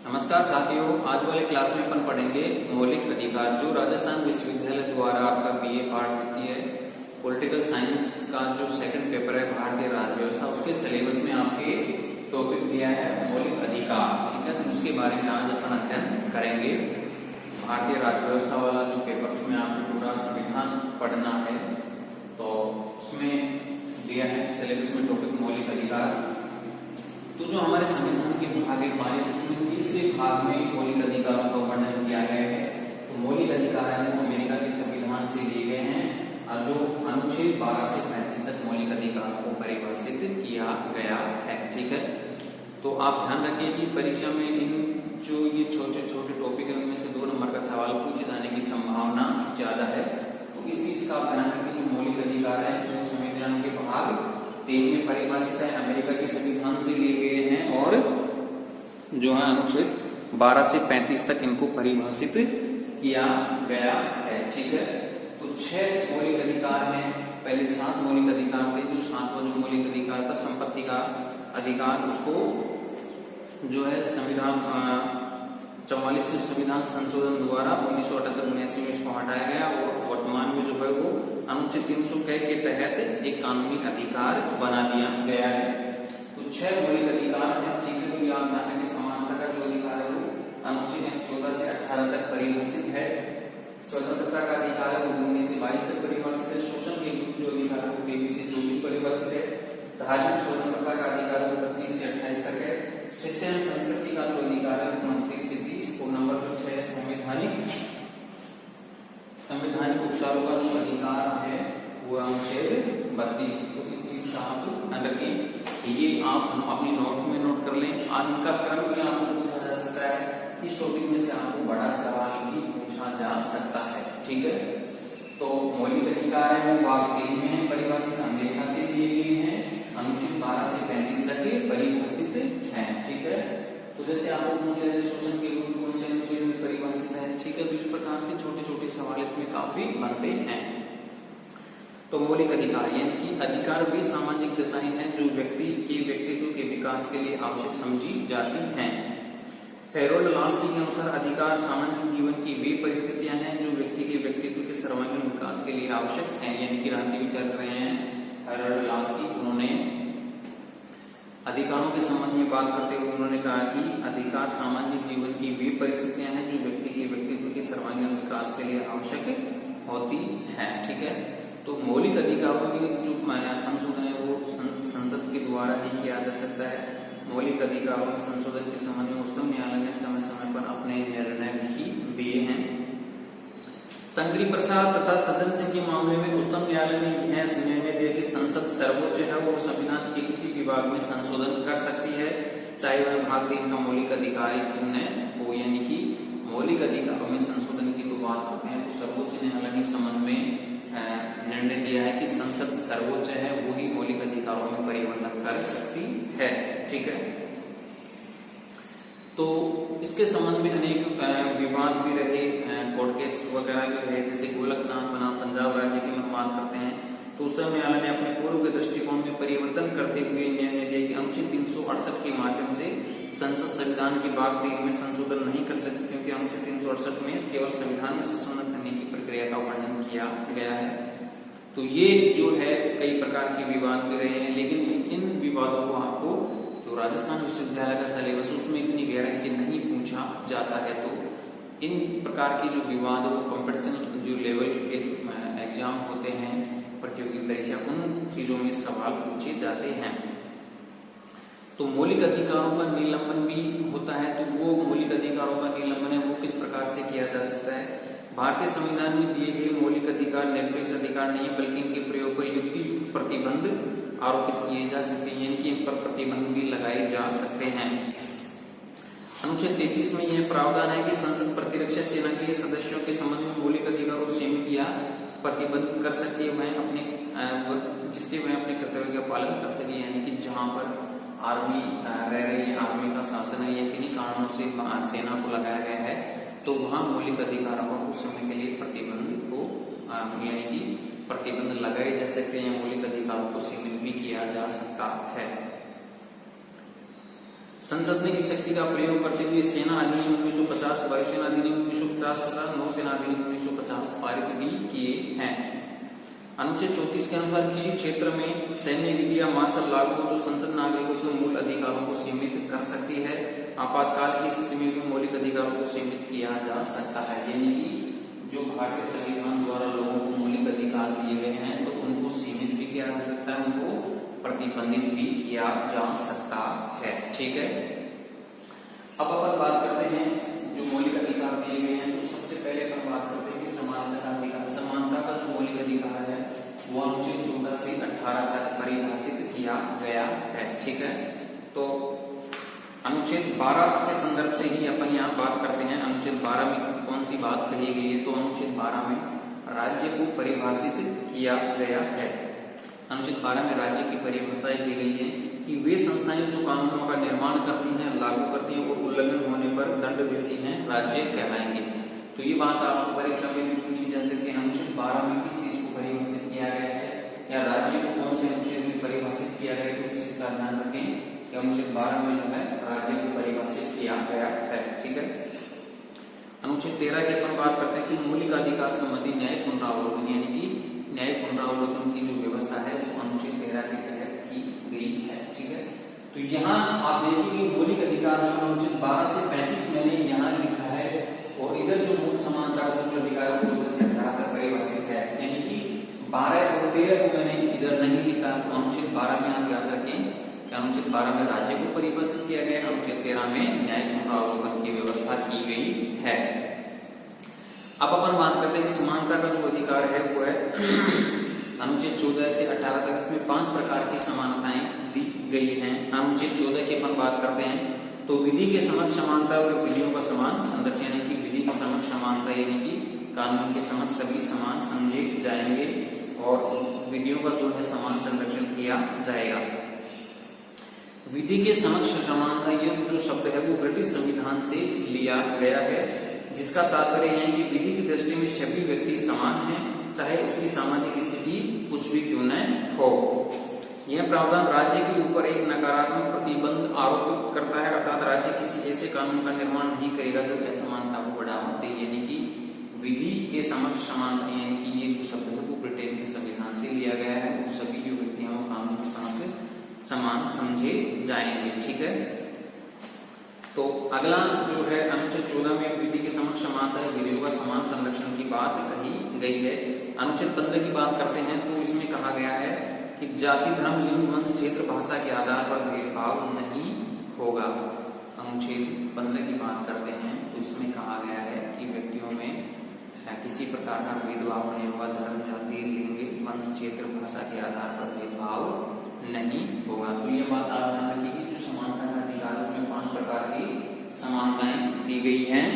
नमस्कार साथियों, आज वाले क्लास में अपन पढ़ेंगे मौलिक अधिकार, जो राजस्थान विश्वविद्यालय द्वारा आपका बीए पार्ट होती है पॉलिटिकल साइंस का जो सेकंड पेपर है भारतीय राज्य व्यवस्था, उसके सिलेबस में आपके टॉपिक दिया है मौलिक अधिकार। ठीक है, तो उसके बारे में आज अपन अध्ययन करेंगे। भारतीय राज्य व्यवस्था वाला जो पेपर, उसमें आपको पूरा संविधान पढ़ना है, तो उसमें दिया है सिलेबस में टॉपिक मौलिक अधिकार। तो जो हमारे संविधान के भाग है हमारे, उसमें तीसरे भाग में मौलिक अधिकारों का वर्णन किया गया है। तो मौलिक अधिकार है वो अमेरिका के संविधान से लिए गए हैं, और जो अनुच्छेद 12 से 35 तक मौलिक अधिकारों को परिभाषित किया गया है। ठीक है, तो आप ध्यान रखिए कि परीक्षा में इन जो ये छोटे छोटे टॉपिक है उनमें से 2 नंबर का सवाल पूछे जाने की संभावना ज्यादा है। तो इस चीज का आप ध्यान रखिए, जो मौलिक अधिकार है वो संविधान के भाग 3 में परिभाषित है, अमेरिका के संविधान से लिए गए हैं, और जो है अनुच्छेद 12 से 35 तक इनको परिभाषित किया गया है। ठीक है, तो 6 मौलिक अधिकार हैं। पहले 7 मौलिक अधिकार थे। जो 7वां जो मौलिक अधिकार था संपत्ति का अधिकार, उसको जो है संविधान 44वें संविधान संशोधन द्वारा 1978-79 में इसको हटाया गया, और वर्तमान में जो है वो अनुच्छेद 306 के तहत एक कानूनी अधिकार बना दिया गया है। तो 6 मौलिक अधिकार हैं। ठीक है, तो याद रखना कि समानता का जो अधिकार है वो अनुच्छेद 14 से 18 तक परिभाषित है। स्वतंत्रता का अधिकार है वो 19 से 22 तक परिभाषित है। शोषण के विरुद्ध जो अधिकार है वो 23 से 24 परिभाषित है। धार्मिक स्वतंत्रता का अधिकार वो 25 से 28 तक है। शिक्षा एवं संस्कृति का जो अधिकार है 29 से 30। और नंबर जो 6 है संवैधानिक उपचारों का जो अधिकार है वो अनुच्छेद 32। तो इस चीज का आप ध्यान रखें, ये आप अपनी नोट में नोट कर लें। इनका क्रम भी आपको पूछा जा सकता है। इस टॉपिक में से आपको बड़ा सवाल भी पूछा जा सकता है। ठीक है, तो मौलिक अधिकार है वो भाग 3 में परिभाषित, अमेरिका से दिए गए हैं, अनुच्छेद 12 से 35 तक के परिभाषित हैं। ठीक है, तो जैसे आपको पूछ लिया शोषण के विरुद्ध कौन से अनुच्छेद में परिभाषित है। ठीक है, तो इस प्रकार से छोटे छोटे सवाल इसमें काफी बनते हैं। तो मौलिक अधिकार यानी कि अधिकार वे सामाजिक दशाएं हैं जो व्यक्ति के व्यक्तित्व के विकास के लिए आवश्यक समझी जाती हैं। हैरोल्ड लास्की के अनुसार अधिकार सामाजिक जीवन की वे परिस्थितियां हैं जो व्यक्ति के व्यक्तित्व के सर्वांगीण विकास के लिए आवश्यक हैं। यानी कि रांधी विचार कर रहे हैं हैरोल्ड लास्की। उन्होंने अधिकारों के संबंध में बात करते हुए उन्होंने कहा कि अधिकार सामाजिक जीवन की वे परिस्थितियां हैं जो व्यक्ति के व्यक्तित्व के सर्वांगीण विकास के लिए आवश्यक होती हैं। ठीक है, तो मौलिक अधिकारों के जो संशोधन है वो संसद के द्वारा ही किया जा सकता है। मौलिक अधिकारों के संशोधन के संबंध में उच्चतम न्यायालय ने समय समय पर अपने निर्णय भी दिए हैं। संगरी प्रसाद तथा सज्जन सिंह के मामले में उच्चतम न्यायालय ने यह निर्णय दिया कि संसद सर्वोच्च है और संविधान के किसी विभाग में संशोधन कर सकती है, चाहे वह भाग 3 का मौलिक अधिकार क्यों न हो। यानी कि मौलिक अधिकारों में संशोधन की तो बात करते हैं, तो सर्वोच्च न्यायालय ने संबंध में निर्णय दिया है कि संसद सर्वोच्च है, वो ही मौलिक अधिकारों में परिवर्तन कर सकती है। ठीक है, तो इसके संबंध में अनेक विवाद भी रहे, कोर्ट केस वगैरह भी रहे। जैसे गोलकनाथ बना पंजाब राज्य की हम बात करते हैं, तो उस समय न्यायालय ने अपने पूर्व के दृष्टिकोण में परिवर्तन करते हुए निर्णय दिया कि अनुच्छेद 368 के माध्यम से संसद संविधान के भाग 3 में संशोधन नहीं कर सकती, क्योंकि अनुच्छेद 368 में केवल संविधान में संशोधन करने की प्रक्रिया का वर्णन किया गया है। तो ये जो है कई प्रकार के विवाद भी रहे हैं, लेकिन इन विवादों को आपको जो राजस्थान विश्वविद्यालय का सिलेबस उसमें इतनी गहराई से नहीं पूछा जाता है। तो इन प्रकार के जो विवाद वो कंपटीशन जो लेवल के जो एग्जाम होते हैं, प्रतियोगी परीक्षा, उन चीजों में सवाल पूछे जाते हैं। तो मौलिक अधिकारों का निलंबन भी होता है। तो वो मौलिक अधिकारों का निलंबन है वो किस प्रकार से किया जा सकता है। भारतीय संविधान में दिए गए मौलिक अधिकार निरपेक्ष अधिकार नहीं, बल्कि इनके प्रयोग पर युक्ति प्रतिबंध आरोपित किए जा सकते हैं, यानी कि इन पर प्रतिबंध भी लगाए जा सकते हैं। अनुच्छेद 33 में यह प्रावधान है कि संसद प्रतिरक्षा सेना के सदस्यों के संबंध में मौलिक अधिकारों को सीमित या प्रतिबंध कर सकती है, वह अपने जिससे वह अपने कर्तव्य का पालन कर सके। यानी कि जहां पर आर्मी रह रही है, आर्मी का शासन है या किन्हीं कारणों से सेना को लगाया गया है, तो वहां मौलिक अधिकारों को कुछ समय के लिए प्रतिबंध को यानी कि प्रतिबंध लगाए जा सकते हैं, मौलिक अधिकारों को सीमित भी किया जा सकता है। संसद ने इस शक्ति का प्रयोग करते हुए सेना अधिनियम 1950, वायुसेना अधिनियम 1950 तथा नौसेना अधिनियम 1950 पारित भी किए हैं। अनुच्छेद 34 के अनुसार किसी क्षेत्र में सैन्य विधि या मार्शल लागू हो तो संसद नागरिकों के मूल अधिकारों को सीमित कर सकती है। आपातकाल की स्थिति में भी मौलिक अधिकारों को सीमित किया जा सकता है, यानी कि जो भारतीय संविधान द्वारा लोगों को मौलिक अधिकार दिए गए हैं तो उनको सीमित भी किया जा सकता है, उनको प्रतिबंधित भी किया जा सकता है। ठीक है, अब अपन बात करते हैं जो मौलिक अधिकार दिए गए हैं, तो सबसे पहले अपन बात करते हैं कि समानता का अधिकार। समानता का जो मौलिक अधिकार है वो अनुच्छेद 14 से 18 तक परिभाषित किया गया है। ठीक है, तो अनुच्छेद 12 के संदर्भ से ही अपन यहाँ बात करते हैं। अनुच्छेद 12 में कौन सी बात कही गई है, तो अनुच्छेद 12 में राज्य को परिभाषित किया गया है। अनुच्छेद 12 में राज्य की परिभाषा दी गई है कि वे संस्थाएं जो कानूनों का निर्माण करती हैं, लागू करती हैं और उल्लंघन होने पर दंड देती हैं, राज्य कहलाएंगे। तो ये बात आपको परीक्षा में भी पूछी जा सकती है। अनुच्छेद 12 में किस चीज को परिभाषित किया गया है या राज्य को कौन से अनुच्छेद में परिभाषित किया गया है, तो इस चीज का ध्यान रखें कि अनुच्छेद 12 में जो है राज्य को परिभाषित किया गया है। ठीक है, अनुच्छेद 13 की अपन बात करते हैं कि मौलिक अधिकार संबंधी न्यायिक पुनरावलोकन, यानी कि न्यायिक पुनरावलोकन की जो व्यवस्था है वो अनुच्छेद 13 के तहत की गई है। ठीक है, तो यहाँ आप देखिए मौलिक अधिकार जो अनुच्छेद 12 से 35 मैंने यहाँ लिखा है और इधर जो मूल समानता मूल अधिकार 14 से 18 तक परिभाषित है, यानी कि 12 और 13 को मैंने इधर नहीं लिखा। तो अनुच्छेद 12 में आप याद रखें कि अनुच्छेद 12 में राज्य को परिभाषित किया गया, अनुच्छेद 13 में न्यायिक पुनरावलोकन की व्यवस्था की गई है। अब अपन बात करते हैं कि समानता का जो अधिकार है वो है अनुच्छेद 14 से 18 तक। इसमें 5 प्रकार की समानताएं दी गई हैं। अनुच्छेद 14 की अपन बात करते हैं तो विधि के समक्ष समानता और विधियों का समान संरक्षण, यानी कि विधि के समक्ष समानता यानी कि कानून के समक्ष सभी समान समझे जाएंगे और विधियों का जो है समान संरक्षण किया जाएगा। विधि के समक्ष समानता ये जो शब्द है वो ब्रिटिश संविधान से लिया गया है, जिसका तात्पर्य है कि विधि की दृष्टि में सभी व्यक्ति समान हैं, चाहे उसकी सामाजिक स्थिति कुछ भी क्यों न हो। यह प्रावधान राज्य के ऊपर एक नकारात्मक प्रतिबंध आरोपित करता है, अर्थात राज्य किसी ऐसे कानून का निर्माण नहीं करेगा जो असमानता को बढ़ावा दे, यानी कि विधि के समक्ष समानता, यानी कि ये जो शब्द है वो ब्रिटेन के संविधान से लिया गया है। वो सभी जो व्यक्ति हैं वो कानून के समक्ष समान समझे जाएंगे। ठीक है, तो अगला जो है अनुच्छेद 14 में विधि के समक्ष समानता है, विधियों का समान संरक्षण की बात कही गई है। अनुच्छेद 15 की बात करते हैं तो इसमें कहा गया है कि जाति, धर्म, लिंग, वंश, क्षेत्र, भाषा के आधार पर भेदभाव नहीं होगा। अनुच्छेद 15 की बात करते हैं तो इसमें कहा गया है कि व्यक्तियों में किसी प्रकार का भेदभाव नहीं होगा। धर्म, जाति, लिंग, वंश, क्षेत्र, भाषा के आधार पर भेदभाव नहीं होगा। तो ये बात आप ध्यान रखिए कि जो समानता का अधिकार उसमें 5 प्रकार की समानताएं दी गई हैं।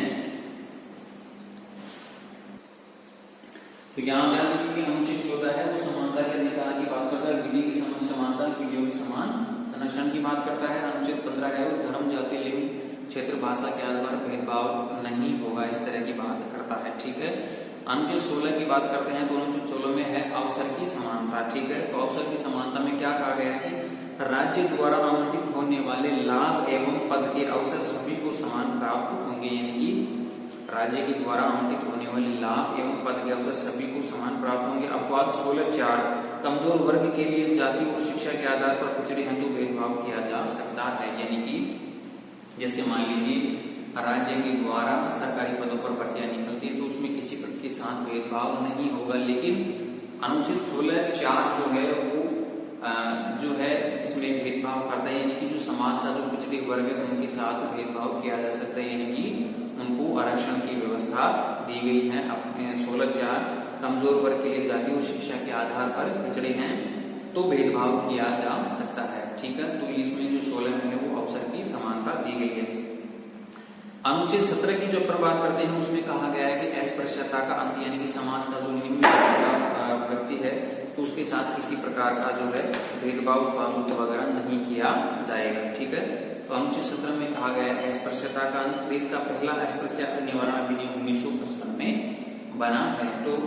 तो यहाँ ध्यान रखिए कि अनुच्छेद 14 है वो समानता के अधिकार की बात करता है, विधि की समान समानता, विधियों की समान संरक्षण की बात करता है। अनुच्छेद 15 है वो धर्म, जाति, लिंग, क्षेत्र, भाषा के आधार पर भेदभाव नहीं होगा, इस तरह की बात करता है। ठीक है, अनुच्छेद 16 की बात करते हैं तो अनुच्छेद 16 में है अवसर की समानता। ठीक है, तो अवसर की समानता में क्या कहा गया है कि राज्य द्वारा आवंटित होने वाले लाभ एवं पद के अवसर सभी को समान प्राप्त होंगे, यानी कि राज्य के द्वारा आवंटित होने वाले लाभ एवं पद के अवसर सभी को समान प्राप्त होंगे। अपवाद 16(4) कमजोर वर्ग के लिए जाति और शिक्षा के आधार पर पिछड़े हैं तो भेदभाव किया जा सकता है, यानी कि जैसे मान लीजिए राज्य के द्वारा सरकारी पदों पर भर्तियां निकलती है तो उसमें किसी के साथ भेदभाव नहीं होगा, लेकिन अनुच्छेद 16(4) जो है वो जो है इसमें भेदभाव करता है, यानी कि जो समाज का जो पिछड़े वर्ग है उनके साथ भेदभाव किया जा सकता है, यानी कि उनको आरक्षण की व्यवस्था दी गई है। अपने 16(4) कमजोर वर्ग के लिए जाति और शिक्षा के आधार पर पिछड़े हैं तो भेदभाव किया जा सकता है। ठीक है, तो इसमें जो 16 में है वो अवसर की समानता दी गई है। अनुच्छेद 17 की जो पर बात करते हैं उसमें कहा गया है कि अस्पृश्यता का अंत, यानी कि समाज का जो निम्न व्यक्ति है तो उसके साथ किसी प्रकार का जो है भेदभाव स्वागत वगैरह नहीं किया जाएगा। ठीक है, तो अनुच्छेद 17 में कहा गया है अस्पृश्यता का अंत देश का पहला अस्पृश्यता निवारण अधिनियम 1955 में बना है। तो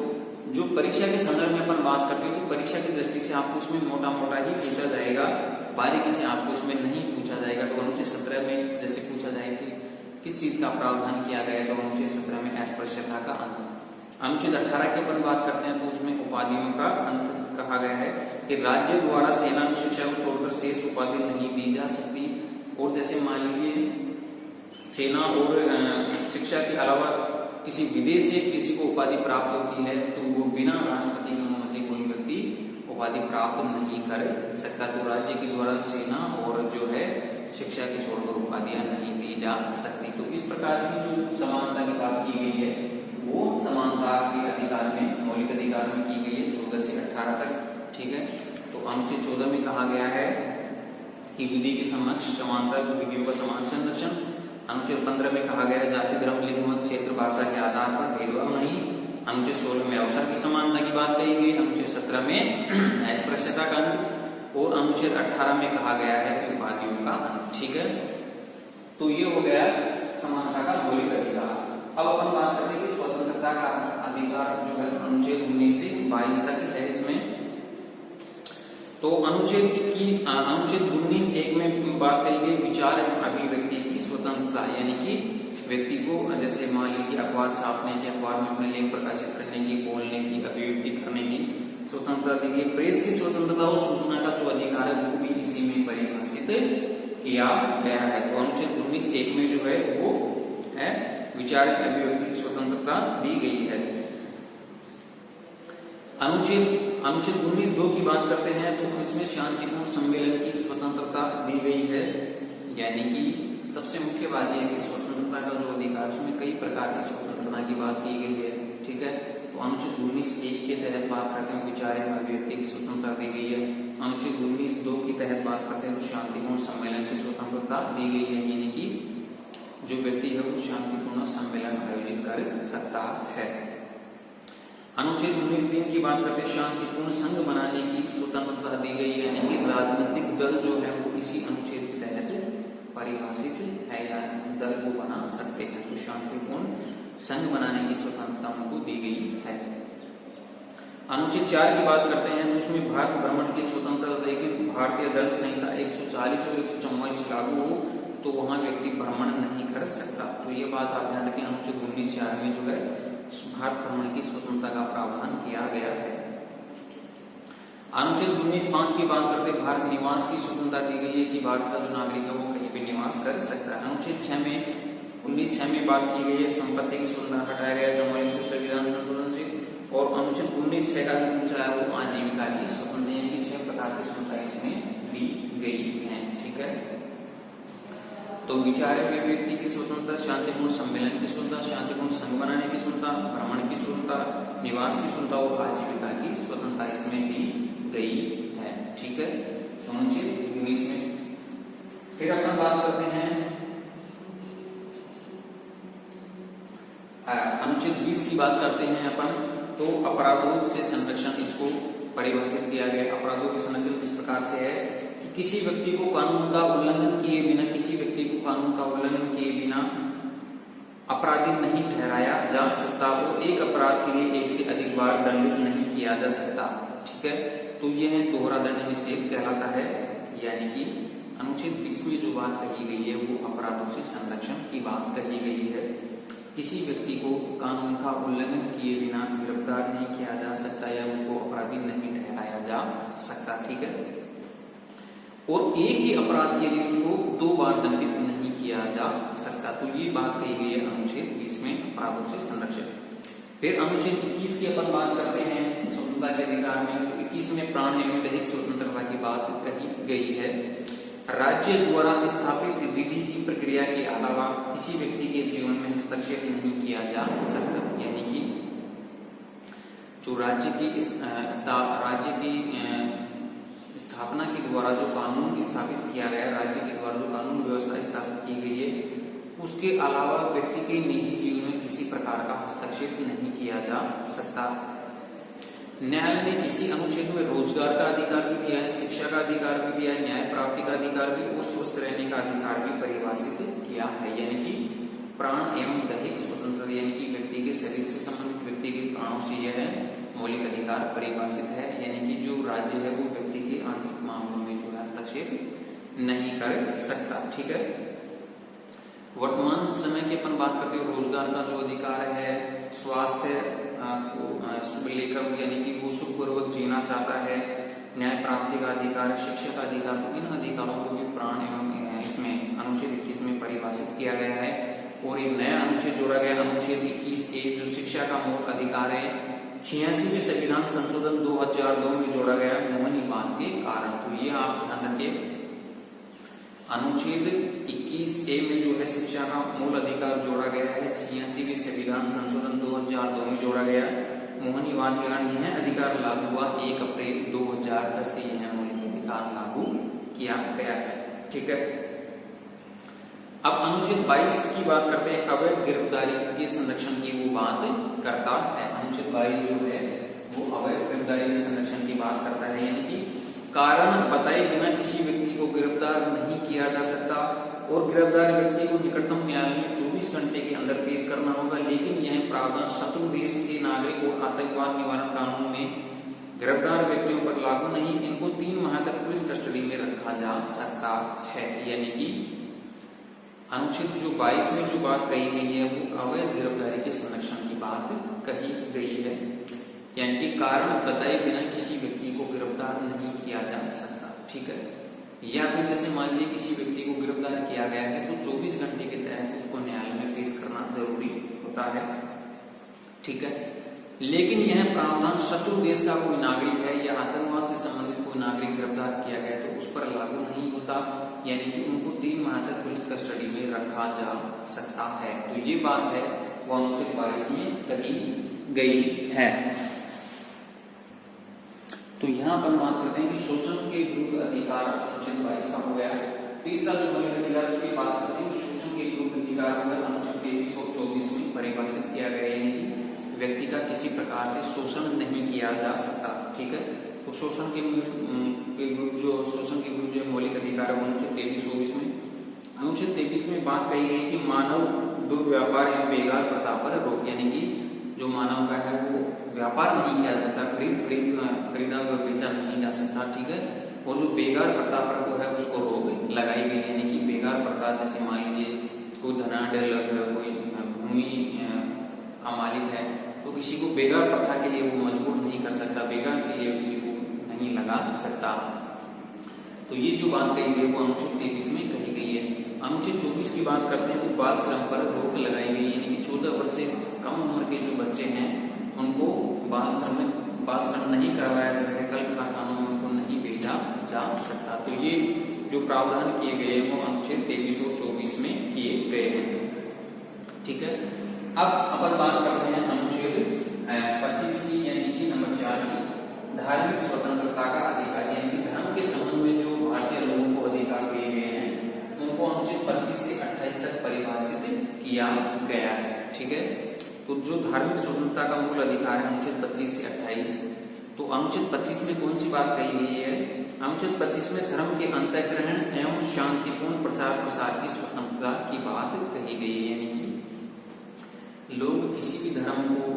जो परीक्षा के संदर्भ में अपन बात करते हैं तो परीक्षा की दृष्टि से आपको उसमें मोटा मोटा ही पूछा जाएगा बारीकी से आपको इसमें नहीं पूछा जाएगा। तो अनुच्छेद 17 में जैसे पूछा जाए कि किस चीज का प्रावधान किया गया है, तो अनुच्छेद 17 में अस्पृश्यता का अंत। अनुच्छेद 18 की अपन बात करते हैं तो उसमें उपाधियों का अंत कहा गया है कि राज्य द्वारा सेना में शिक्षा को छोड़कर शेष उपाधि नहीं दी जा सकती। और जैसे मान लीजिए सेना और शिक्षा के अलावा किसी विदेश से किसी को उपाधि प्राप्त होती है तो वो बिना राष्ट्रपति के अनुमति से कोई व्यक्ति उपाधि प्राप्त नहीं कर सकता। तो राज्य के द्वारा सेना और जो है शिक्षा की छोड़कर उपाधियां नहीं दी जा सकती। तो इस प्रकार की जो समानता की बात की गई है वो समानता के अधिकार में, मौलिक अधिकार में की गई है 14 से 18 तक। ठीक है, तो अनुच्छेद 14 में कहा गया है कि विधि के समक्ष समानता, विधियों का समान संरक्षण। अनुच्छेद 15 में कहा गया है जाति, धर्म, लिंग, मत, क्षेत्र, भाषा के आधार पर भेदभाव नहीं। अनुच्छेद 16 में अवसर की समानता की बात कही गई। अनुच्छेद 17 में अस्पृश्यता का अंत और अनुच्छेद 18 में कहा गया है कि उपाधियों का अंत। ठीक है, तो ये हो गया समानता का मौलिक अधिकार। अब अपन बात करते हैं कि स्वतंत्रता का अधिकार जो है अनुच्छेद 19 से 22 तक है। इसमें तो अनुच्छेद 19(1) में बात कही गई विचार एवं अभिव्यक्ति की स्वतंत्रता, यानी कि व्यक्ति को जैसे मान लीजिए अखबार छापने की, अखबार में अपने लेख प्रकाशित करने की, बोलने की, अभिव्यक्ति करने की स्वतंत्रता दी गई। प्रेस की स्वतंत्रता और सूचना का जो अधिकार है वो भी इसी में परिभाषित किया गया है। तो अनुच्छेद 19(1) में जो है वो है विचार एवं अभिव्यक्ति की स्वतंत्रता दी गई है। अनुच्छेद 19(2) की बात करते हैं तो इसमें शांतिपूर्ण सम्मेलन की स्वतंत्रता दी गई है। यानी कि सबसे मुख्य बात यह है कि स्वतंत्रता का जो अधिकार उसमें कई प्रकार की स्वतंत्रता की बात की गई है। ठीक है, तो अनुच्छेद 19(1) के तहत बात करते हैं विचार एवं अभिव्यक्ति की स्वतंत्रता दी गई है। अनुच्छेद 19(2) के तहत बात करते हैं तो शांतिपूर्ण सम्मेलन की स्वतंत्रता दी गई है, यानी कि जो व्यक्ति है वो शांतिपूर्ण सम्मेलन आयोजित कर सकता है। अनुच्छेद 19(3) की बात करते हैं शांतिपूर्ण संघ बनाने की स्वतंत्रता दी गई है, यानी कि राजनीतिक दल जो है वो इसी अनुच्छेद के तहत परिभाषित है या दल को बना सकते हैं। तो शांतिपूर्ण संघ बनाने की स्वतंत्रता उनको दी गई है। अनुच्छेद 4 की बात करते हैं तो उसमें भारत भ्रमण की स्वतंत्रता दी गई। भारतीय दंड संहिता 140 और 144 लागू हो तो वहां व्यक्ति भ्रमण नहीं कर सकता। तो ये बात आप ध्यान रखें, अनुच्छेद 19(4) में जो है भारत भ्रमण की स्वतंत्रता का प्रावधान किया गया है। अनुच्छेद 19(5) की बात करते हैं भारत निवास की स्वतंत्रता दी गई है कि भारत का जो नागरिक है वो कहीं भी निवास कर सकता है। अनुच्छेद 19(6) में बात की गई है संपत्ति की स्वतंत्रता हटाया गया 44वें संविधान संशोधन से। और अनुच्छेद 19(6) का जो पूछ रहा है वो आजीविका की स्वतंत्रता, यानी कि 6 प्रकार की स्वतंत्रता इसमें दी गई है। ठीक है, तो विचार एवं अभिव्यक्ति की स्वतंत्रता, शांतिपूर्ण सम्मेलन की स्वतंत्रता, शांतिपूर्ण संघ बनाने की स्वतंत्रता, भ्रमण की स्वतंत्रता, निवास की स्वतंत्रता और आजीविका की स्वतंत्रता इसमें दी गई है। ठीक है, तो अनुच्छेद 19 में फिर अपन बात करते हैं अनुच्छेद 20 की बात करते हैं अपन। तो अपराधों से संरक्षण इसको परिभाषित किया गया। अपराधों के संरक्षण किस प्रकार से है कि किसी व्यक्ति को कानून का उल्लंघन किए बिना, किसी व्यक्ति को कानून का उल्लंघन किए बिना अपराधी नहीं ठहराया जा सकता और एक अपराध के लिए एक से अधिक बार दंडित नहीं किया जा सकता। ठीक है, तो यह दोहरा दंड निषेध कहलाता है। यानी कि अनुच्छेद 20 में जो बात कही गई है वो अपराधों से संरक्षण की बात कही गई है। किसी व्यक्ति को कानून का उल्लंघन किए बिना गिरफ्तार नहीं किया जा सकता या उसको अपराधी नहीं ठहराया जा सकता। ठीक है, और एक ही अपराध के लिए उसको 2 बार दंडित नहीं किया जा सकता। तो ये बात कही गई है अनुच्छेद 20 में अपराधों से संरक्षण। फिर अनुच्छेद 21 की अपन बात करते हैं स्वतंत्रता के अधिकार में। 21 में प्राण एवं दैहिक स्वतंत्रता की बात कही गई है। राज्य द्वारा स्थापित विधि की प्रक्रिया के अलावा किसी व्यक्ति के जीवन में हस्तक्षेप नहीं किया जा सकता। यानी कि जो राज्य की स्थापना के द्वारा जो कानून स्थापित किया गया, राज्य के द्वारा जो कानून व्यवस्था स्थापित की गई है उसके अलावा व्यक्ति के निजी जीवन में किसी प्रकार का हस्तक्षेप नहीं किया जा सकता। न्यायालय ने इसी अनुच्छेद में रोजगार का अधिकार भी दिया है, शिक्षा का अधिकार भी दिया है, न्याय प्राप्ति का अधिकार भी और स्वस्थ रहने का अधिकार भी परिभाषित किया है। यानी कि प्राण एवं दैहिक स्वतंत्रता, यानी कि व्यक्ति के शरीर से संबंधित व्यक्ति के प्राणों से यह मौलिक अधिकार परिभाषित है। यानी कि जो राज्य है वो व्यक्ति के आंतरिक मामलों में जो है हस्तक्षेप नहीं कर सकता। ठीक है, वर्तमान समय की अपन बात करते हैं, रोजगार का जो अधिकार है, स्वास्थ्य को लेकर यानी कि वो सुखपूर्वक जीना चाहता है, न्याय प्राप्ति का अधिकार, शिक्षा का अधिकार, तो इन अधिकारों को भी प्राण एवं इसमें अनुच्छेद 21 में परिभाषित किया गया है। और एक नया अनुच्छेद जोड़ा गया, अनुच्छेद 21A, जो शिक्षा का मूल अधिकार है, 86वें संविधान संशोधन 2002 में जोड़ा गया मोहनीवाद के कारण। तो ये आप ध्यान रखिए, अनुच्छेद 21A में जो है शिक्षा का मूल अधिकार जोड़ा गया है, 86वें संविधान संशोधन 2002 में जोड़ा गया मोहनीवाद के कारण यह अधिकार लागू हुआ 1 अप्रैल 2010 से यह मौलिक अधिकार लागू किया गया है। ठीक है, अब अनुच्छेद 22 की बात करते हैं, अवैध गिरफ्तारी के संरक्षण की वो बात करता है। अनुच्छेद 22 जो है वो अवैध गिरफ्तारी के संरक्षण की बात करता है, यानी कि कारण बताए बिना किसी व्यक्ति को गिरफ्तार नहीं किया जा सकता और गिरफ्तार व्यक्ति को निकटतम न्यायालय में 24 घंटे के अंदर पेश करना होगा। लेकिन यह प्रावधान शत्रु देश के नागरिक और आतंकवाद निवारण कानून में गिरफ्तार व्यक्तियों पर लागू नहीं, इनको 3 माह तक पुलिस कस्टडी में रखा जा सकता है। यानी कि अनुच्छेद जो 22 में जो बात कही गई है वो अवैध गिरफ्तारी के संरक्षण की बात कही गई है, यानी कि कारण बताए बिना किसी व्यक्ति को गिरफ्तार नहीं किया जा सकता। ठीक है, या फिर जैसे मान लीजिए किसी व्यक्ति को गिरफ्तार किया गया है तो 24 घंटे के तहत उसको न्यायालय में पेश करना जरूरी होता है। ठीक है, लेकिन यह प्रावधान शत्रु देश का कोई नागरिक है या आतंकवाद से संबंधित कोई नागरिक गिरफ्तार किया गया तो उस पर लागू नहीं होता, यानी कि उनको 3 माह तक पुलिस कस्टडी में रखा जा सकता है। तो ये बात है वो अनुच्छेद 22 में कही गई है। तो यहाँ पर बात करते हैं कि शोषण के विरुद्ध अधिकार अनुच्छेद 22 का हो गया। तीसरा जो मौलिक अधिकार उसकी बात करते हैं, शोषण के विरुद्ध अधिकार हो गया अनुच्छेद 23 और 24 में परिभाषित किया गया है, यानी कि व्यक्ति का किसी प्रकार से शोषण नहीं किया जा सकता। ठीक है, तो शोषण के विरुद्ध जो मौलिक अधिकार है अनुच्छेद 23-24 में, अनुच्छेद 23 में बात कही गई कि मानव दुर्व्यापार एवं बेगार प्रथा पर रोक, यानी कि जो मानव का है वो व्यापार नहीं किया जाता, खरीदा व बेचा नहीं जा सकता। ठीक है, और जो बेगार प्रथा पर वो है उसको रोक लगाई गई, यानी कि बेगार प्रथा जैसे मान लीजिए कोई धनाढ्य कोई भूमि का मालिक है तो किसी को बेगार प्रथा के लिए वो मजबूर नहीं कर सकता, बेगार के लिए किसी को नहीं लगा सकता। तो ये जो बात कही गई वो अनुच्छेद 23 में कही गई है। अनुच्छेद 24 की बात करते हैं तो बाल श्रम पर रोक लगाई गई, यानी कि 14 वर्ष से कम उम्र के जो बच्चे हैं उनको बाल श्रम नहीं करवाया जाएगा, कल कारखानों में उनको नहीं भेजा जा सकता। तो ये जो प्रावधान किए गए हैं वो अनुच्छेद 23 और 24 में किए गए हैं। ठीक है, अब अपन बात करते हैं अनुच्छेद 25 की, यानी कि नंबर 4 की, धार्मिक स्वतंत्रता का अधिकार, यानी कि धर्म के संबंध में जो भारतीय लोगों को अधिकार दिए गए हैं उनको अनुच्छेद 25 से 28 तक परिभाषित किया गया है। ठीक है, तो जो धार्मिक स्वतंत्रता का मूल अधिकार है अनुच्छेद 25 से 28, तो अनुच्छेद 25 में कौन सी बात कही गई है? अनुच्छेद 25 में धर्म के अंतःग्रहण एवं शांतिपूर्ण प्रचार प्रसार की स्वतंत्रता की बात कही गई है, यानी कि लोग किसी भी धर्म को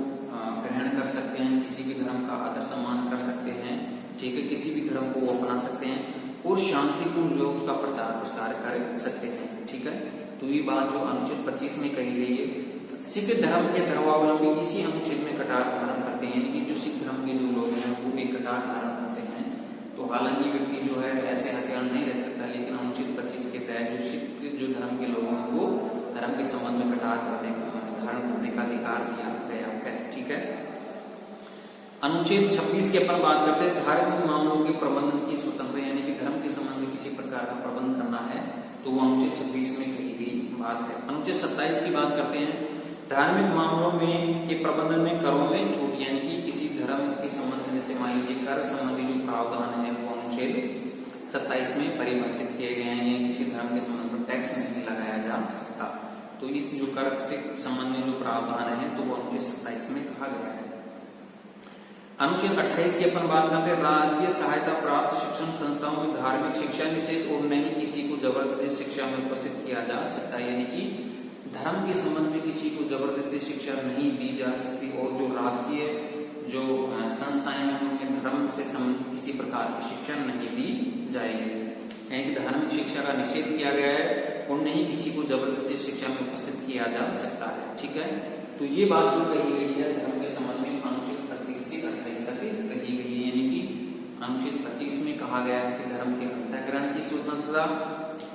ग्रहण कर सकते हैं, किसी भी धर्म का आदर सम्मान कर सकते हैं। ठीक है, किसी भी धर्म को वो अपना सकते हैं और शांतिपूर्ण जो उसका प्रचार प्रसार कर सकते हैं। ठीक है, तो ये बात जो अनुच्छेद 25 में कही गई है। सिख धर्म के धर्मावलंबी इसी अनुच्छेद में कटार धारण करते हैं, यानी कि जो सिख धर्म के जो लोग हैं वो एक कटार धारण करते हैं। तो हालांकि व्यक्ति जो है ऐसे हथियार नहीं रख सकता, लेकिन अनुच्छेद 25 के तहत जो सिख जो धर्म के लोग हैं वो धर्म के संबंध में कटार धारण करने का अधिकार दिया गया है। ठीक है, अनुच्छेद 26 की अपन बात करते हैं, धार्मिक मामलों के प्रबंधन की स्वतंत्रता, यानी कि धर्म के संबंध में किसी प्रकार का प्रबंध करना है तो वो अनुच्छेद 26 में कही गई बात है। अनुच्छेद 27 की बात करते हैं, धार्मिक मामलों में के प्रबंधन में करों में छूट, यानी कि किसी धर्म के संबंध में जैसे मान लीजिए कर संबंधी जो प्रावधान है वो अनुच्छेद 27 में परिभाषित किए गए हैं। किसी धर्म के संबंध में टैक्स नहीं लगाया जा सकता, तो इस जो कर से संबंधित जो प्रावधान है तो वो अनुच्छेद 27 में कहा गया है। अनुच्छेद 28 की अपन बात करते हैं, राजकीय सहायता प्राप्त शिक्षण संस्थाओं में धार्मिक शिक्षा निषेध और नहीं किसी को जबरदस्ती शिक्षा में उपस्थित किया जा सकता है, यानी कि धर्म के संबंध में किसी को जबरदस्ती शिक्षा नहीं दी जा सकती और जो राजकीय जो संस्थाएं हैं उनमें धर्म से संबंधित किसी प्रकार की शिक्षा नहीं दी जाएगी। यानी कि धार्मिक शिक्षा का निषेध किया गया है और नहीं किसी को जबरदस्ती शिक्षा में उपस्थित किया जा सकता है। ठीक है, तो ये बात जो कही गई है धर्म के संबंध में अनुच्छेद 25 से 28 तक कही गई है। यानी कि अनुच्छेद 25 में कहा गया है कि धर्म के अंतःकरण की स्वतंत्रता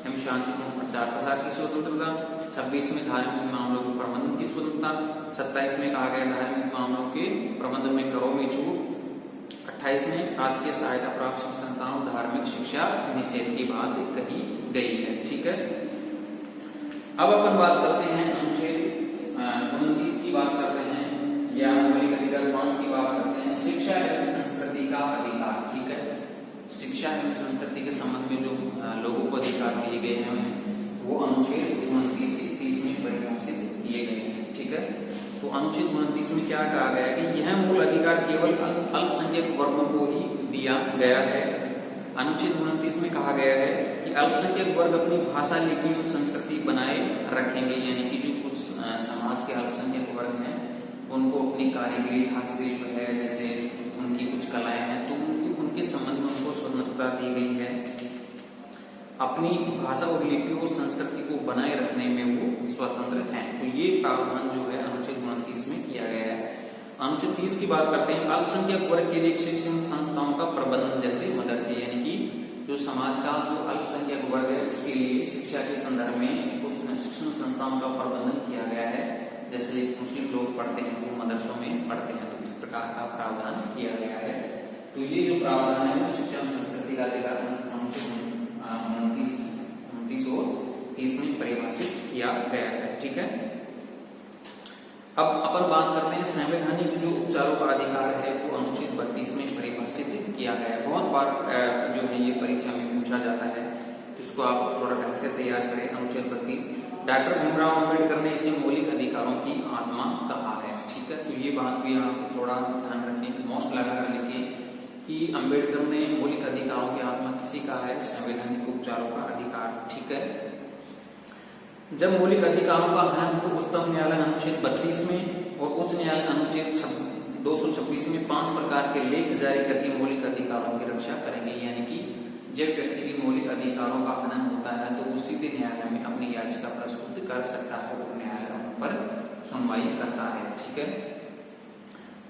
एवं शांतिपूर्ण प्रचार प्रसार की स्वतंत्रता, 26 में धार्मिक मामलों के प्रबंधन की स्वतंत्रता, 27 में कहा गया धार्मिक मामलों के प्रबंधन में करों में छूट, 28 में राजकीय सहायता प्राप्त संस्थाओं धार्मिक शिक्षा निषेध की बात कही गई है। ठीक है, अब अपन बात करते हैं अनुच्छेद 29 की बात करते हैं या मौलिक अधिकार 5 की बात करते हैं, शिक्षा एवं संस्कृति का अधिकार। ठीक है, शिक्षा एवं संस्कृति के संबंध में जो लोगों को अधिकार दिए गए हैं वो अनुच्छेद 29 से 30 में परिभाषित किए गए हैं। ठीक है, तो अनुच्छेद 29 में क्या कहा गया है कि यह मूल अधिकार केवल अल्पसंख्यक वर्गों को ही दिया गया है। अनुच्छेद 29 में कहा गया है कि अल्पसंख्यक वर्ग अपनी भाषा, लिपि एवं संस्कृति बनाए रखेंगे। यानी कि जो कुछ समाज के अल्पसंख्यक वर्ग हैं उनको अपनी कारीगरी, हस्तशिल्प है, जैसे उनकी कुछ कलाएं हैं, तो उनके संबंध में उनको स्वतंत्रता दी गई है। अपनी भाषा और लिपि और संस्कृति को बनाए रखने में वो स्वतंत्र हैं। तो ये प्रावधान जो है अनुच्छेद 29 में किया गया है। अनुच्छेद 30 की बात करते हैं, अल्पसंख्यक वर्ग के लिए शिक्षण संस्थाओं का प्रबंधन जैसे मदरसे, यानी कि जो समाज का जो अल्पसंख्यक वर्ग है उसके लिए शिक्षा के संदर्भ में कुछ शिक्षण संस्थाओं का प्रबंधन किया गया है। जैसे मुस्लिम लोग पढ़ते हैं वो मदरसों में पढ़ते हैं, तो इस प्रकार का प्रावधान किया गया है। तो ये जो प्रावधान है वो शिक्षा और संस्कृति का अधिकार अनुच्छेद 29 और 30 में परिभाषित किया गया है। ठीक है, अब अपन बात करते हैं संवैधानिक जो उपचारों का अधिकार है वो अनुच्छेद 32 में परिभाषित किया गया है। बहुत बार जो है ये परीक्षा में पूछा जाता है, इसको आप थोड़ा ढंग से तैयार करें। अनुच्छेद 32, डॉक्टर भीमराव अम्बेडकर ने इसे मौलिक अधिकारों की आत्मा कहा है। ठीक है, तो ये बात भी आप थोड़ा ध्यान रखें, मोस्ट लगाकर लिखें कि अम्बेडकर ने मौलिक अधिकारों की आत्मा किसी कहा है, संवैधानिक उपचारों का अधिकार। ठीक है, जब मौलिक अधिकारों का हनन हो उच्चतम न्यायालय अनुच्छेद 32 में और उच्च न्यायालय अनुच्छेद 226 में 5 प्रकार के लेख जारी करके मौलिक अधिकारों की रक्षा करेंगे। यानी कि जब व्यक्ति के मौलिक अधिकारों का हनन होता है तो वो सीधे न्यायालय में अपनी याचिका प्रस्तुत कर सकता है और न्यायालय उन पर सुनवाई करता है। ठीक है,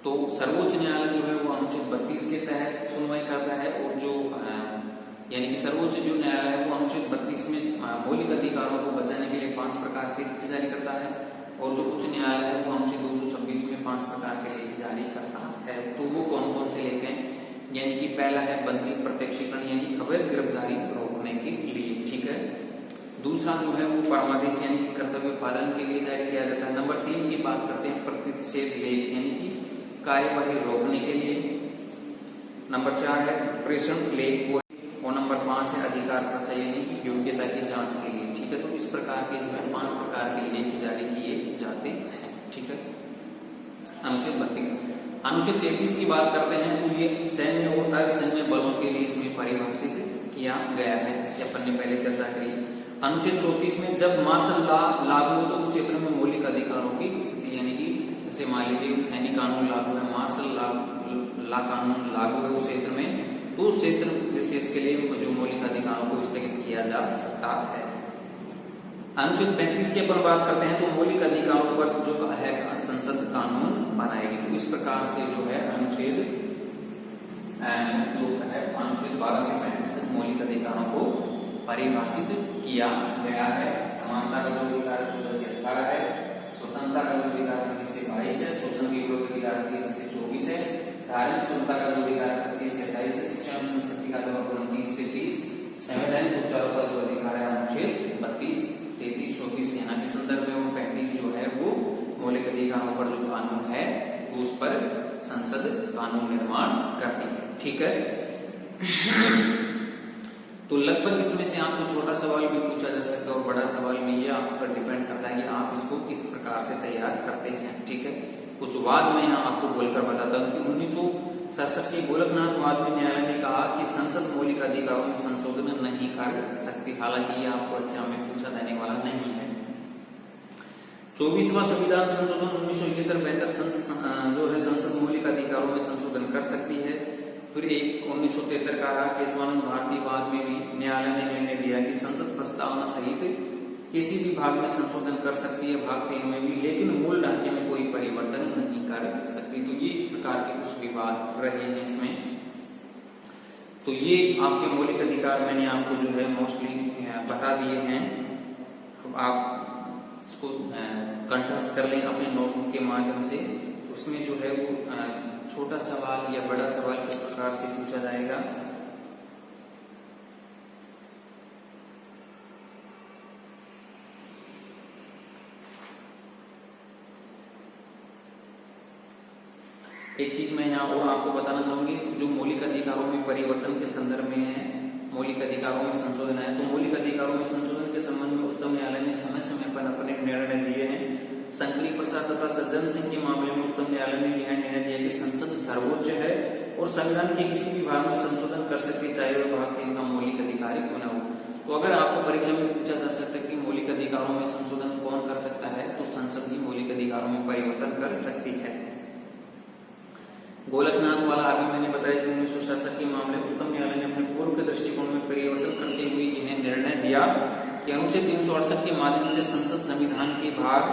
तो सर्वोच्च न्यायालय जो है वो अनुच्छेद 32 के तहत सुनवाई करता है और जो यानी कि सर्वोच्च जो न्यायालय है वो अनुच्छेद 32 में मौलिक अधिकारों को बचाने के लिए 5 प्रकार के लेख जारी करता है और जो उच्च न्यायालय है वो अनुच्छेद 226 में 5 प्रकार के लेख जारी करता है। तो वो कौन कौन से लेख हैं, यानी कि पहला है बंदी प्रत्यक्षीकरण यानी अवैध गिरफ्तारी रोकने के लिए। ठीक है, दूसरा जो है वो परमादेश यानी कि कर्तव्य पालन के लिए जारी किया जाता है। नंबर 3 की बात करते हैं प्रतिषेध लेख यानी कि कार्यवाही रोकने के लिए। नंबर 4 है प्रेषण लेख और नंबर 5 है अधिकार पर्चा यानी कि योग्यता की जांच के लिए। ठीक है, तो इस प्रकार के जो है 5 प्रकार के लेख जारी किए जाते हैं। ठीक है, अनुच्छेद 32। अनुच्छेद 33 की बात करते हैं तो ये सैन्य और अर्धसैन्य बलों के लिए इसमें परिभाषित किया गया है, जिससे अपन ने पहले चर्चा करी। अनुच्छेद 34 में जब मार्शल लॉ लागू हो तो उस क्षेत्र में मौलिक अधिकारों की स्थिति, यानी कि जैसे मान लीजिए सैनिक कानून लागू है, मार्शल लॉ कानून लागू है उस क्षेत्र में, तो उस क्षेत्र विशेष के लिए जो मौलिक अधिकारों को स्थगित किया जा सकता है। अनुच्छेद 35 की अपन बात करते हैं तो मौलिक अधिकारों पर जो है संसद कानून बनाएगी। तो इस प्रकार से जो है अनुच्छेद जो है अनुच्छेद 12 से 35 तक मौलिक अधिकारों को परिभाषित किया गया है। समानता का जो अधिकार 14 से 18 है, स्वतंत्रता का जो अधिकार 19 से 22 है, शोषण के विरोध अधिकार 23 से 24 है, धार्मिक स्वतंत्रता का जो अधिकार 25 से 28 है, शिक्षा एवं संस्कृति का जो 29 से 30, संवैधानिक उपचारों का जो अधिकार है अनुच्छेद 32, 33, 34 सेना के संदर्भ में और 35 जो है वो मौलिक अधिकारों पर जो कानून है उस पर संसद कानून निर्माण करती है। ठीक है, तो लगभग इसमें से आपको छोटा सवाल भी पूछा जा सकता है और बड़ा सवाल में ये आप पर डिपेंड करता है कि आप इसको किस प्रकार से तैयार करते हैं। ठीक है, कुछ वाद में यहाँ आपको बोलकर बताता हूँ कि 1967 के गोलकनाथ वाद में न्यायालय ने कहा कि संसद मौलिक अधिकारों में संशोधन नहीं कर सकती। हालांकि ये आपको एग्जाम में पूछा जाने वाला नहीं है। 24वां संविधान संशोधन 1971 बेहतर जो है संसद मौलिक अधिकारों में संशोधन कर सकती है। फिर एक 1973 का रहा केशवानंद भारतीवाद में भी न्यायालय ने निर्णय दिया कि संसद प्रस्तावना सहित किसी भी भाग में संशोधन कर सकती है, भाग 3 में भी, लेकिन मूल ढांचे में कोई परिवर्तन नहीं कर सकती। तो ये इस प्रकार के कुछ विवाद रहे हैं इसमें। तो ये आपके मौलिक अधिकार मैंने आपको जो है मोस्टली बता दिए हैं। अब आप इसको कंठस्थ कर लें अपने नोटबुक के माध्यम से। उसमें जो है वो छोटा सवाल या बड़ा सवाल किस प्रकार से पूछा जाएगा। एक चीज मैं यहाँ और आपको बताना चाहूंगी, जो मौलिक अधिकारों में परिवर्तन के संदर्भ में है, मौलिक अधिकारों में संशोधन है, तो मौलिक अधिकारों में संशोधन के संबंध में उच्चतम न्यायालय ने समय समय पर अपने निर्णय दिए हैं। शंकरी प्रसाद तथा सज्जन सिंह के मामले में उच्चतम न्यायालय ने यह निर्णय दिया कि संसद सर्वोच्च है और संविधान के किसी भी भाग में संशोधन कर सकती है, चाहे वह भाग 3 का मौलिक अधिकार क्यों न हो। तो अगर आपको परीक्षा में पूछा जा सकता है कि मौलिक अधिकारों में संशोधन कौन कर सकता है, तो संसद ही मौलिक अधिकारों में परिवर्तन कर सकती है। गोलकनाथ वाला अभी मैंने बताया कि 1967 के मामले में उच्चतम न्यायालय ने अपने पूर्व के दृष्टिकोण में परिवर्तन करते हुए इन्हें निर्णय दिया कि अनुच्छेद 368 के माध्यम से संसद संविधान के भाग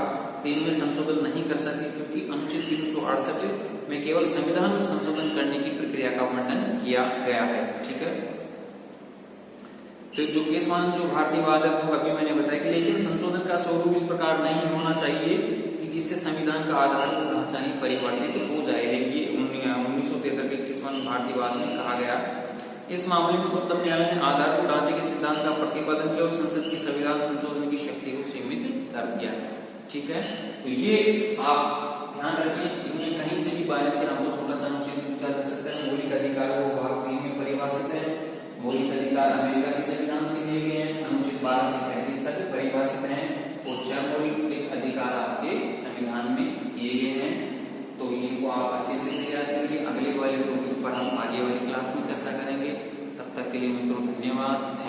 3 में संशोधन नहीं कर सकती, क्योंकि अनुच्छेद 368 में केवल संविधान में संशोधन करने की प्रक्रिया का वर्णन किया गया है। ठीक है, तो जो केशवानंद जो भारतीवाद है वो अभी मैंने बताया कि लेकिन संशोधन का स्वरूप इस प्रकार नहीं होना चाहिए कि जिससे संविधान का आधारभूत ढांचा ही परिवर्तित हो जाए। ये 1973 के केशवानंद भारतीवाद में कहा गया। इस मामले में उच्चतम न्यायालय ने आधारभूत ढांचे के सिद्धांत का प्रतिपादन किया और संसद की संविधान संशोधन की शक्ति को सीमित कर दिया। ठीक है, तो ये आप ध्यान रखें, इनमें कहीं से भी बाहर से आपको छोटा सा अनुच्छेद पूछा जा सकता है। मौलिक अधिकार वो भाग 3 में परिभाषित है। मौलिक अधिकार अमेरिका के संविधान से लिए गए हैं, अनुच्छेद 12 से 35 तक परिभाषित हैं, और 6 मौलिक अधिकार आपके संविधान में दिए गए हैं। तो इनको आप अच्छे से तैयार करिए। अगले वाले टॉपिक पर हम आगे वाली क्लास में चर्चा करेंगे। तब तक के लिए मित्रों धन्यवाद।